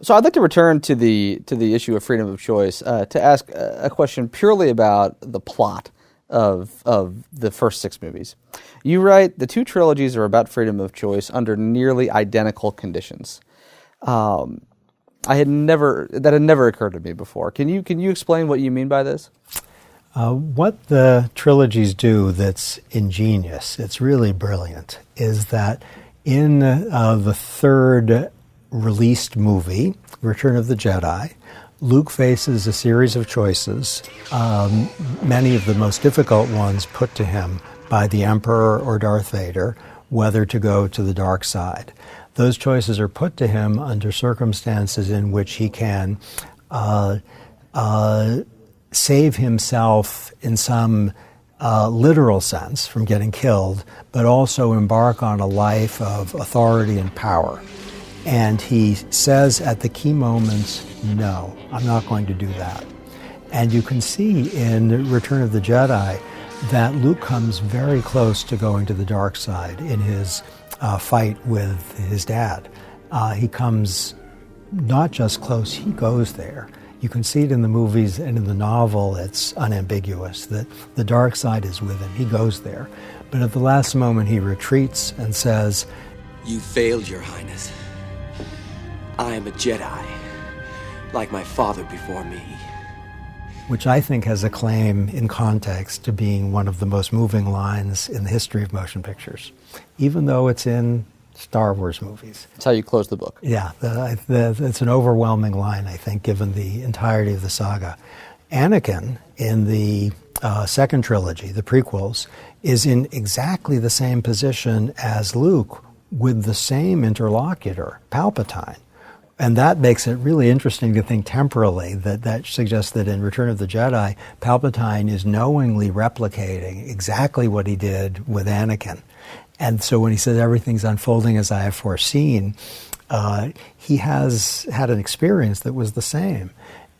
So I'd like to return to the issue of freedom of choice to ask a question purely about the plot of the first 6 movies. You write the 2 trilogies are about freedom of choice under nearly identical conditions. That had never occurred to me before. Can you explain what you mean by this? What the trilogies do that's ingenious, it's really brilliant, is that in the third released movie, Return of the Jedi, Luke faces a series of choices, many of the most difficult ones put to him by the Emperor or Darth Vader, whether to go to the dark side. Those choices are put to him under circumstances in which he can save himself in some literal sense from getting killed, but also embark on a life of authority and power. And he says at the key moments, no, I'm not going to do that. And you can see in Return of the Jedi that Luke comes very close to going to the dark side in his fight with his dad. He comes not just close, he goes there. You can see it in the movies and in the novel, it's unambiguous that the dark side is with him. He goes there. But at the last moment, he retreats and says, "You failed, Your Highness. I am a Jedi, like my father before me." Which I think has a claim in context to being one of the most moving lines in the history of motion pictures, even though it's in Star Wars movies. That's how you close the book. Yeah, it's an overwhelming line, I think, given the entirety of the saga. Anakin, in the second trilogy, the prequels, is in exactly the same position as Luke with the same interlocutor, Palpatine. And that makes it really interesting to think temporally that suggests that in Return of the Jedi, Palpatine is knowingly replicating exactly what he did with Anakin. And so when he says everything's unfolding as I have foreseen, he has had an experience that was the same.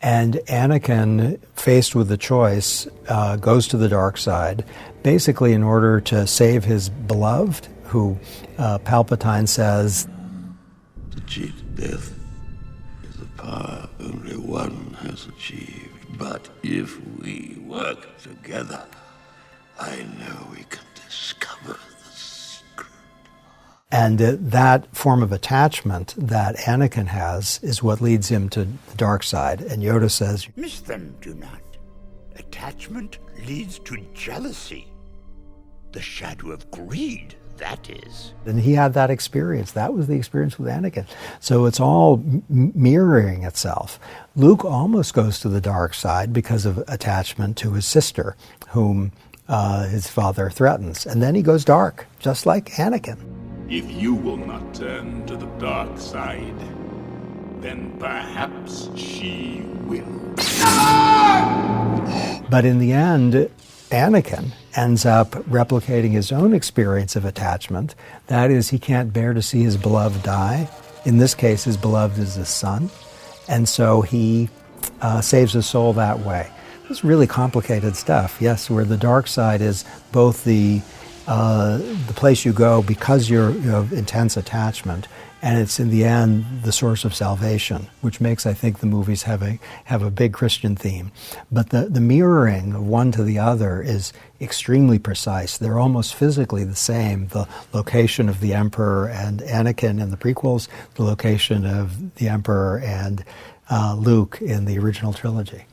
And Anakin, faced with the choice, goes to the dark side, basically in order to save his beloved, who Palpatine says, "To cheat death is a power only one has achieved. But if we work together, I know we can discover the secret." And that form of attachment that Anakin has is what leads him to the dark side. And Yoda says, "Miss them, do not. Attachment leads to jealousy. The shadow of greed, that is." And he had that experience. That was the experience with Anakin. So it's all mirroring itself. Luke almost goes to the dark side because of attachment to his sister, whom his father threatens. And then he goes dark, just like Anakin. If you will not turn to the dark side, then perhaps she will. But in the end, Anakin ends up replicating his own experience of attachment. That is, he can't bear to see his beloved die. In this case, his beloved is his son. And so he saves his soul that way. It's really complicated stuff, yes, where the dark side is both the place you go because you have intense attachment, and it's in the end the source of salvation, which makes, I think, the movies have a big Christian theme. But the mirroring of one to the other is extremely precise. They're almost physically the same. The location of the Emperor and Anakin in the prequels, the location of the Emperor and Luke in the original trilogy.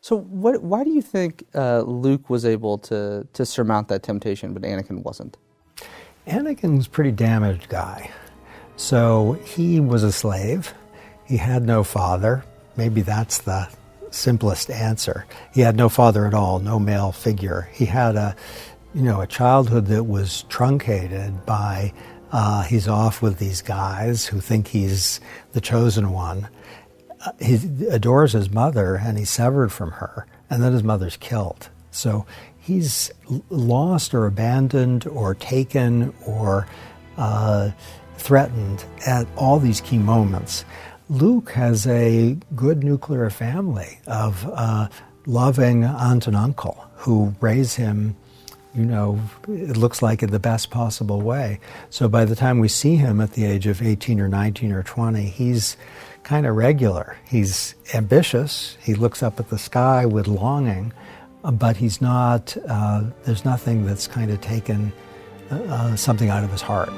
So why do you think Luke was able to surmount that temptation, but Anakin wasn't? Anakin was a pretty damaged guy. So he was a slave. He had no father. Maybe that's the simplest answer. He had no father at all, no male figure. He had a childhood that was truncated by he's off with these guys who think he's the chosen one. He adores his mother, and he's severed from her, and then his mother's killed. So he's lost or abandoned or taken or threatened at all these key moments. Luke has a good nuclear family of loving aunt and uncle who raise him you know, it looks like in the best possible way. So by the time we see him at the age of 18 or 19 or 20, he's kind of regular. He's ambitious. He looks up at the sky with longing, but he's not, there's nothing that's kind of taken something out of his heart.